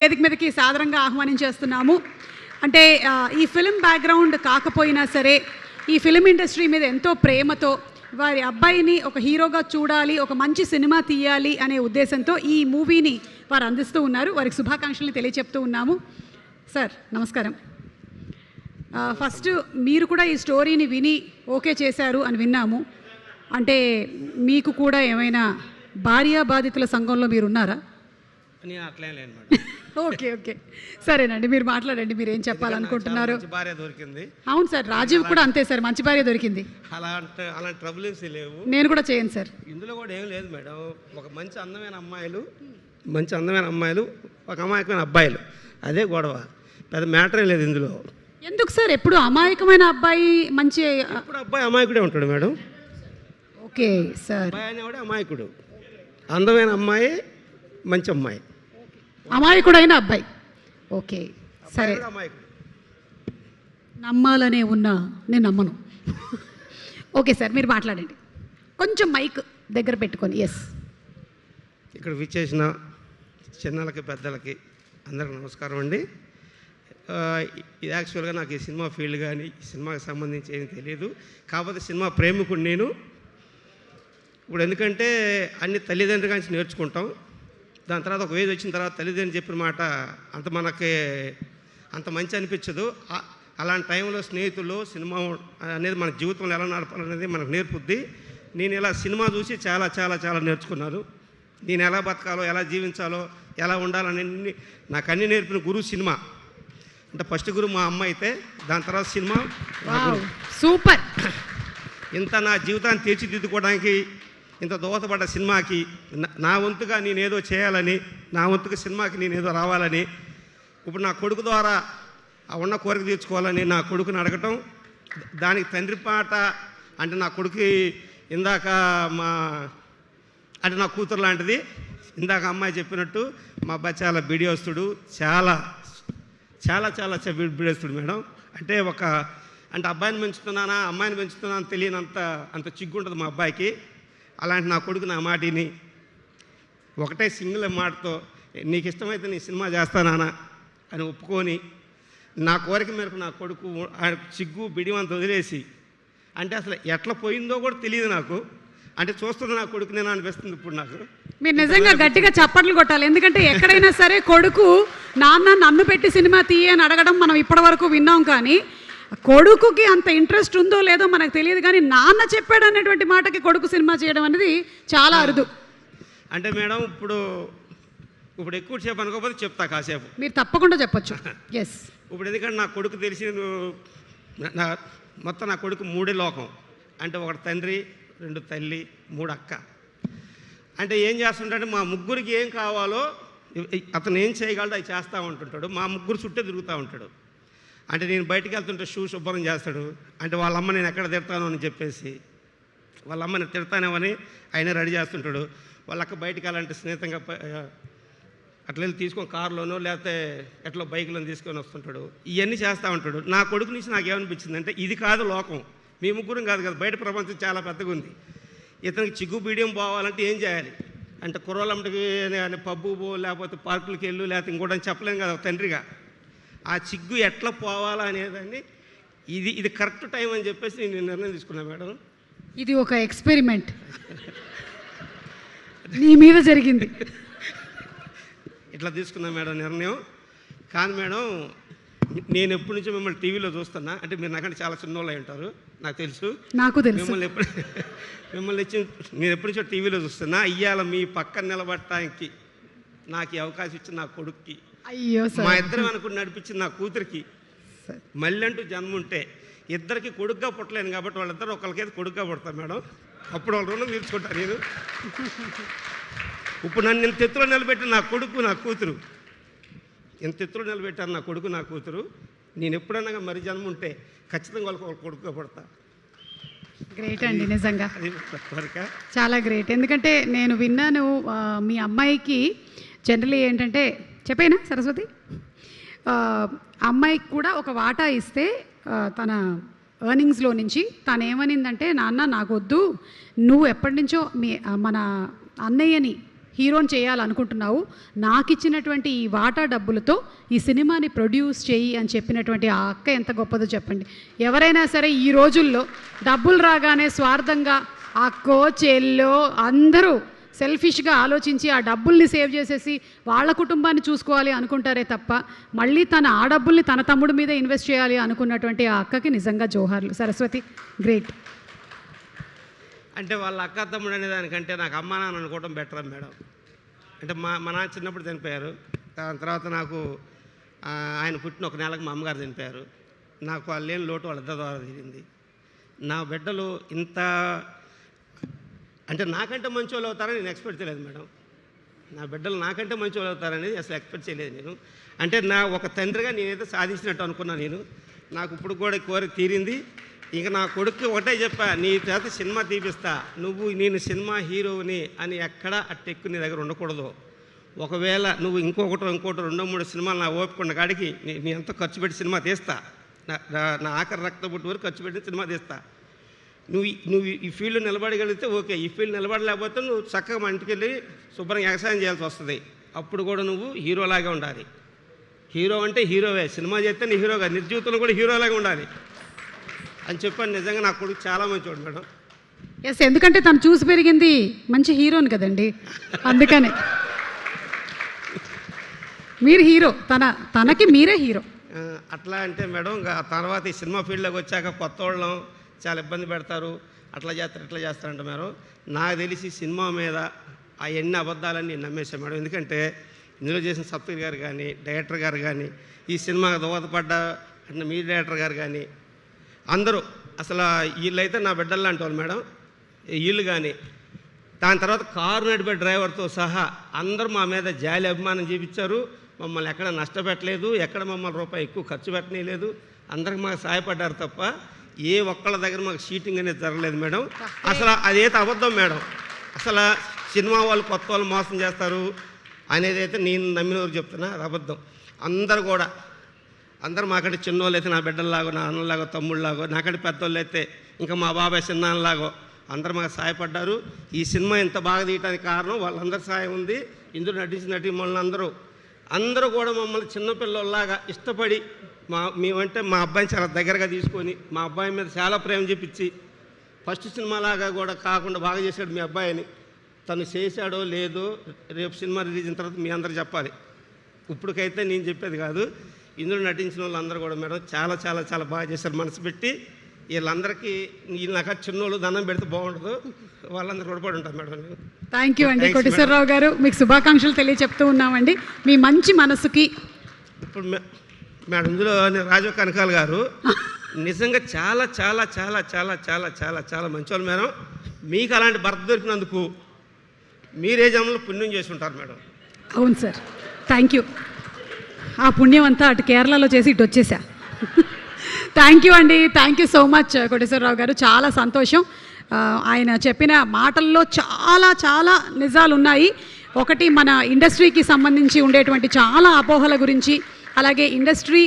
వేదిక మీదకి సాదరంగా ఆహ్వానించేస్తున్నాము. అంటే ఈ ఫిల్మ్ బ్యాక్గ్రౌండ్ కాకపోయినా సరే ఈ ఫిల్మ్ ఇండస్ట్రీ మీద ఎంతో ప్రేమతో వారి అబ్బాయిని ఒక హీరోగా చూడాలి, ఒక మంచి సినిమా తీయాలి అనే ఉద్దేశంతో ఈ మూవీని వారు అందిస్తూ ఉన్నారు. వారికి శుభాకాంక్షలు తెలియచెప్తూ ఉన్నాము. సార్ నమస్కారం. ఫస్ట్ మీరు కూడా ఈ స్టోరీని విని ఓకే చేశారు అని విన్నాము. అంటే మీకు కూడా ఏమైనా భార్యా బాధితుల సంఘంలో మీరు ఉన్నారా? నేను అట్లే లేను మేడం. ఓకే ఓకే సరేనండి, మీరు మాట్లాడండి, మీరు ఏం చెప్పాలనుకుంటున్నారు? భార్య దొరికింది. అవును సార్, రాజీవ్ కూడా అంతే సార్, మంచి భార్య దొరికింది. అలాంటి ట్రబుల్స్ లేవు. నేను కూడా చేయను సార్. ఇందులో కూడా ఏం లేదు మేడం. ఒక మంచి అందమైన అమ్మాయిలు ఒక అమాయకమైన అబ్బాయిలు, అదే గొడవ. పెద్ద మ్యాటరే లేదు ఇందులో. ఎందుకు సార్ ఎప్పుడు అమాయకమైన అబ్బాయి మంచి? ఇప్పుడు అబ్బాయి అమాయకుడే ఉంటాడు మేడం. Okay sir. అబ్బాయి అనేవాడే అమాయకుడు, అందమైన అమ్మాయి మంచి అమ్మాయి, అమాయకుడైన అబ్బాయి. ఓకే సరే, అమాయకుడు. నమ్మాలనే ఉన్నా నేను నమ్మను. ఓకే సార్, మీరు మాట్లాడండి, కొంచెం మైక్ దగ్గర పెట్టుకొని. ఎస్, ఇక్కడ విచ్చేసిన చిన్నలకి పెద్దలకి అందరికి నమస్కారం అండి. ఇది యాక్చువల్గా నాకు ఈ సినిమా ఫీల్డ్ కానీ ఈ సినిమాకి సంబంధించి ఏమీ తెలియదు. కాకపోతే సినిమా ప్రేమికుడు నేను. ఇప్పుడు ఎందుకంటే అన్ని తల్లిదండ్రుల నుంచి నేర్చుకుంటాం. దాని తర్వాత ఒక ఏజ్ వచ్చిన తర్వాత తల్లిదండ్రులు చెప్పిన మాట మనకి అంత మంచి అనిపించదు. అలాంటి టైంలో స్నేహితులు, సినిమా అనేది మన జీవితంలో ఎలా నడపాలనేది మనకు నేర్పుద్ది. నేను ఇలా సినిమా చూసి చాలా చాలా చాలా నేర్చుకున్నాను. నేను ఎలా బతకాలో, ఎలా జీవించాలో, ఎలా ఉండాలని నాకు అన్ని నేర్పిన గురువు సినిమా. అంటే ఫస్ట్ గురువు మా అమ్మ అయితే, దాని తర్వాత సినిమా. సూపర్. ఇంత నా జీవితాన్ని తీర్చిదిద్దుకోవడానికి ఇంత దోహదపడ్డ సినిమాకి నా వంతుగా నేనేదో చేయాలని, నా వంతుగా సినిమాకి నేనేదో రావాలని, ఇప్పుడు నా కొడుకు ద్వారా ఉన్న కోరిక తీర్చుకోవాలని నా కొడుకుని అడగటం, దానికి తండ్రి పాట. అంటే నా కొడుకు ఇందాక అంటే నా కూతురు లాంటిది. ఇందాక అమ్మాయి చెప్పినట్టు మా అబ్బాయి చాలా బిడియోస్తుడు, చాలా చాలా చాలా బిడియోస్తుడు మేడం. అంటే అంటే అబ్బాయిని పెంచుతున్నానా అమ్మాయిని పెంచుతున్నానా అంత చిగ్గుంటుంది మా అబ్బాయికి. అలాంటి నా కొడుకు నా మాటిని ఒకటే సింగిల్ మాటతో, నీకు ఇష్టమైతే నీ సినిమా చేస్తానా అని ఒప్పుకొని, నా కోరిక మేరకు నా కొడుకు చిగ్గు బిడివంత వదిలేసి, అంటే అసలు ఎట్లా పోయిందో కూడా తెలియదు నాకు. అంటే చూస్తున్న నా కొడుకు నేను అనిపిస్తుంది ఇప్పుడు నాకు. మీరు నిజంగా గట్టిగా చప్పట్లు కొట్టాలి. ఎందుకంటే ఎక్కడైనా సరే కొడుకు నాన్న నన్ను పెట్టి సినిమా తీయని అడగడం మనం ఇప్పటి వరకు విన్నాం, కానీ కొడుకుకి అంత ఇంట్రెస్ట్ ఉందో లేదో మనకు తెలియదు, కానీ నాన్న చెప్పాడు అనేటువంటి మాటకి కొడుకు సినిమా చేయడం అనేది చాలా అరుదు. అంటే మేడం ఇప్పుడు ఎక్కువ సేపు అనుకోకపోతే చెప్తా కాసేపు. మీరు తప్పకుండా చెప్పొచ్చు. ఎస్. ఇప్పుడు ఎందుకంటే నా కొడుకు తెలిసి మొత్తం నా కొడుకు 3 లోకం. అంటే 1 తండ్రి, 2 తల్లి, 3 అక్క. అంటే ఏం చేస్తుంటాడు, మా ముగ్గురికి ఏం కావాలో అతను ఏం చేయగలడో అవి చేస్తూ ఉంటుంటాడు. మా ముగ్గురు చుట్టే తిరుగుతూ ఉంటాడు. అంటే నేను బయటికి వెళ్తుంటే షూ శుభ్రం చేస్తాడు. అంటే వాళ్ళమ్మ నేను ఎక్కడ తిడతాను అని చెప్పేసి వాళ్ళమ్మని తిడతానేమని ఆయన రెడీ చేస్తుంటాడు. వాళ్ళక్క బయటికి వెళ్ళాలంటే స్నేహితంగా అట్లా వెళ్ళి తీసుకొని కారులోనో లేకపోతే ఎట్లా బైక్లో తీసుకొని వస్తుంటాడు. ఇవన్నీ చేస్తూ ఉంటాడు. నా కొడుకు నుంచి నాకు ఏమనిపించిందంటే, ఇది కాదు లోకం, మీ ముగ్గురం కాదు కదా, బయట ప్రపంచం చాలా పెద్దగా ఉంది. ఇతనికి చిగ్గు బీడియం పోవాలంటే ఏం చేయాలి అంటే, కుర్రోళ్ళమ్మటికి పబ్బు పో, లేకపోతే పార్కులకి వెళ్ళు, లేకపోతే ఇంకోటి చెప్పలేము కదా తండ్రిగా. ఆ చిగ్గు ఎట్లా పోవాలా అనేదాన్ని ఇది కరెక్ట్ టైం అని చెప్పేసి నేను నిర్ణయం తీసుకున్నాను మేడం. ఇది ఒక ఎక్స్పెరిమెంట్ నీ మీద జరిగింది. ఇట్లా తీసుకున్నా మేడం నిర్ణయం. కానీ మేడం నేను ఎప్పటి నుంచో మిమ్మల్ని టీవీలో చూస్తున్నా. అంటే మీరు నాకంటే చాలా చిన్నోళ్ళు అయి ఉంటారు, నాకు తెలుసు. నాకు తెలుసు. మిమ్మల్ని నేను ఎప్పటి నుంచో టీవీలో చూస్తున్నా. ఇవాళ మీ పక్కన నిలబడటానికి నాకు ఈ అవకాశం ఇచ్చిన నా కొడుక్కి, అయ్యో మా ఇద్దరం అనుకుని నడిపించింది నా కూతురికి, మళ్ళీ అంటూ జన్మ ఉంటే ఇద్దరికి కొడుకుగా పుట్టలేను కాబట్టి వాళ్ళిద్దరు ఒకరికైతే కొడుకుగా పుడతాను మేడం. అప్పుడు వాళ్ళ రుణం తీర్చుకుంటాను నేను. ఇప్పుడు నన్ను ఇంత ఎత్తులో నిలబెట్టిన నా కొడుకు నా కూతురు, ఇంత ఎత్తులో నిలబెట్టాను నా కొడుకు నా కూతురు. నేను ఎప్పుడన్నా మరి జన్మ ఉంటే ఖచ్చితంగా వాళ్ళకి కొడుకుగా పుడతా. గ్రేట్ అండి, నిజంగా చాలా గ్రేట్. ఎందుకంటే నేను విన్నాను మీ అమ్మాయికి జనరలీ ఏంటంటే, చెప్పేనా సరస్వతి, అమ్మాయికి కూడా ఒక వాటా ఇస్తే తన ఎర్నింగ్స్లో నుంచి తను ఏమనిందంటే, నాన్న నాకు వద్దు, నువ్వు ఎప్పటి నుంచో మన అన్నయ్యని హీరోని చేయాలనుకుంటున్నావు, నాకు ఇచ్చినటువంటి ఈ వాటా డబ్బులతో ఈ సినిమాని ప్రొడ్యూస్ చేయి అని చెప్పినటువంటి ఆ అక్క ఎంత గొప్పదో చెప్పండి. ఎవరైనా సరే ఈ రోజుల్లో డబ్బులు రాగానే స్వార్థంగా అక్కో చెల్లో అందరూ సెల్ఫిష్గా ఆలోచించి ఆ డబ్బుల్ని సేవ్ చేసేసి వాళ్ళ కుటుంబాన్ని చూసుకోవాలి అనుకుంటారే తప్ప మళ్ళీ ఆ డబ్బుల్ని తన తమ్ముడి మీద ఇన్వెస్ట్ చేయాలి అనుకున్నటువంటి ఆ అక్కకి నిజంగా జోహార్లు. సరస్వతి, గ్రేట్. అంటే వాళ్ళ అక్క తమ్ముడు అనే దానికంటే నాకు అమ్మా నాన్న అనుకోవడం బెటర్ మేడం. అంటే మా నాన్న చిన్నప్పుడు చనిపోయారు. దాని తర్వాత నాకు ఆయన పుట్టిన ఒక నెలకు మా అమ్మగారు చనిపోయారు. నాకు వాళ్ళు లేని లోటు వాళ్ళిద్దరి ద్వారా తీరింది. నా బిడ్డలు ఇంత అంటే నాకంటే మంచి వాళ్ళు అవుతారని నేను ఎక్స్పెక్ట్ చేయలేదు మేడం. నా బిడ్డలు నాకంటే మంచి వాళ్ళు అవుతారనేది అసలు ఎక్స్పెక్ట్ చేయలేదు నేను. అంటే నా ఒక తండ్రిగా నేనైతే సాధించినట్టు అనుకున్నాను నేను. నాకు ఇప్పుడు కూడా కోరిక తీరింది. ఇక నా కొడుకు ఒకటే చెప్పా, నీ చేత సినిమా తీపిస్తా, నేను సినిమా హీరోని అని ఎక్కడ అట్టెక్కు నీ దగ్గర ఉండకూడదు. ఒకవేళ నువ్వు ఇంకోటి 2-3 సినిమాలు నా ఓపికన్న కాడికి నీ ఎంత ఖర్చు పెట్టి సినిమా తీస్తా, నా ఆఖరి రక్తపుట్టు వరకు ఖర్చు పెట్టి సినిమా తీస్తా. నువ్వు ఈ ఫీల్డ్ నిలబడగలిగితే ఓకే, ఈ ఫీల్డ్ నిలబడలేకపోతే నువ్వు చక్కగా మా ఇంటికి వెళ్ళి శుభ్రంగా వ్యవసాయం చేయాల్సి వస్తుంది. అప్పుడు కూడా నువ్వు హీరోలాగా ఉండాలి. హీరో అంటే హీరోవే, సినిమా చేస్తే నీ హీరోగా, నిజ జీవితంలో కూడా హీరోలాగా ఉండాలి అని చెప్పాను. నిజంగా నా కొడుకు చాలా మంచివాడు మేడం. ఎస్, ఎందుకంటే తను చూసి పెరిగింది మంచి హీరోని కదండి, అందుకనే మీరు హీరో, తనకి మీరే హీరో. అట్లా అంటే మేడం ఇంకా తర్వాత ఈ సినిమా ఫీల్డ్లోకి వచ్చాక కొత్త వాళ్ళం చాలా ఇబ్బంది పెడతారు, అట్లా చేస్తారు ఇట్లా చేస్తారంట మేడం. నాకు తెలిసి సినిమా మీద ఆ ఎన్ని అబద్ధాలని నేను నమ్మేశాను మేడం. ఎందుకంటే ఇందులో చేసిన సప్తగిరి గారు కానీ, డైరెక్టర్ గారు కానీ, ఈ సినిమాకి దోహదపడ్డ అంటే మీ డైరెక్టర్ గారు కానీ అందరూ అసలు వీళ్ళైతే నా బిడ్డలు లాంటి వాళ్ళు మేడం. వీళ్ళు కానీ దాని తర్వాత కారు నడిపే డ్రైవర్తో సహా అందరూ మా మీద జాలి అభిమానం చూపించారు. మమ్మల్ని ఎక్కడ నష్టపెట్టలేదు, ఎక్కడ మమ్మల్ని రూపాయి ఎక్కువ ఖర్చు పెట్టలేదు. అందరికి మాకు సహాయపడ్డారు తప్ప ఏ ఒక్కళ్ళ దగ్గర మాకు షీటింగ్ అనేది జరగలేదు మేడం. అసలు అదైతే అబద్ధం మేడం. అసలు సినిమా వాళ్ళు కొత్త వాళ్ళు మోసం చేస్తారు అనేది అయితే నేను నమ్మినవారు చెప్తున్నా, అది అబద్ధం. అందరూ మాకంటే చిన్నోళ్ళు అయితే నా బిడ్డల్లాగో, నా అన్నలాగో, తమ్ముళ్ళలాగో, నాకంటే పెద్దోళ్ళు అయితే ఇంకా మా బాబాయ్ చిన్నాన్నలాగో అందరూ మాకు సహాయపడ్డారు. ఈ సినిమా ఇంత బాగా తీయడానికి కారణం వాళ్ళందరూ సహాయం ఉంది. ఇందులో నటించిన నటీమణులు అందరూ కూడా మమ్మల్ని చిన్నపిల్లల్లాగా ఇష్టపడి మేమంటే మా అబ్బాయిని చాలా దగ్గరగా తీసుకొని మా అబ్బాయి మీద చాలా ప్రేమ చూపించి ఫస్ట్ సినిమాలాగా కూడా కాకుండా బాగా చేశాడు మీ అబ్బాయిని. తను చేశాడో లేదో రేపు సినిమా రిలీజ్ అయిన తర్వాత మీ అందరూ చెప్పాలి. ఇప్పటికైతే నేను చెప్పేది కాదు. ఇందులో నటించిన వాళ్ళందరూ కూడా మేడం చాలా చాలా చాలా బాగా చేశారు మనసు పెట్టి. వీళ్ళందరికీ నాకు చిన్నోళ్ళు దండం పెడితే బాగుండదు, వాళ్ళందరూ రుణపడి ఉంటారు మేడం. థ్యాంక్ యూ అండి కోటేశ్వరరావు గారు, మీకు శుభాకాంక్షలు తెలియచెప్తూ ఉన్నామండి మీ మంచి మనసుకి. ఇప్పుడు మేడం ఇందులో రాజు కనకాల గారు నిజంగా చాలా చాలా చాలా చాలా చాలా చాలా చాలా మంచివాళ్ళు మేడం. మీకు అలాంటి భర్త దొరికినందుకు మీరే జన్మలో పుణ్యం చేసి ఉంటారు మేడం. అవును సార్, థ్యాంక్ యూ. ఆ పుణ్యం అంతా అటు కేరళలో చేసి ఇటు వచ్చేసా. థ్యాంక్ యూ అండి, thank you so much Koteswararao గారు. చాలా సంతోషం. ఆయన చెప్పిన మాటల్లో చాలా చాలా నిజాలు ఉన్నాయి. ఒకటి మన ఇండస్ట్రీకి సంబంధించి ఉండేటువంటి చాలా అపోహల గురించి, అలాగే ఇండస్ట్రీ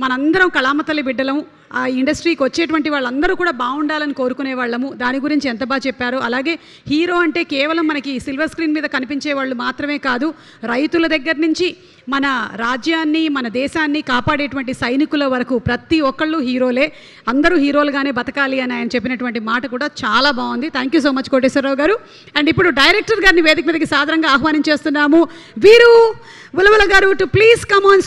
మనందరం కళామతల్లి బిడ్డలం, ఆ ఇండస్ట్రీకి వచ్చేటువంటి వాళ్ళందరూ కూడా బాగుండాలని కోరుకునే వాళ్ళము, దాని గురించి ఎంత బాగా చెప్పారు. అలాగే హీరో అంటే కేవలం మనకి సిల్వర్ స్క్రీన్ మీద కనిపించే వాళ్ళు మాత్రమే కాదు, రైతుల దగ్గర నుంచి మన రాజ్యాన్ని మన దేశాన్ని కాపాడేటువంటి సైనికుల వరకు ప్రతి ఒక్కళ్ళు హీరోలే, అందరూ హీరోలుగానే బతకాలి అని ఆయన చెప్పినటువంటి మాట కూడా చాలా బాగుంది. Thank you so much Koteswararao గారు. అండ్ ఇప్పుడు డైరెక్టర్ గారిని వేదిక మీదకి సాదరంగా ఆహ్వానించేస్తున్నాము. వీరు ఉలవల గారు టు ప్లీజ్ కమ్ ఆన్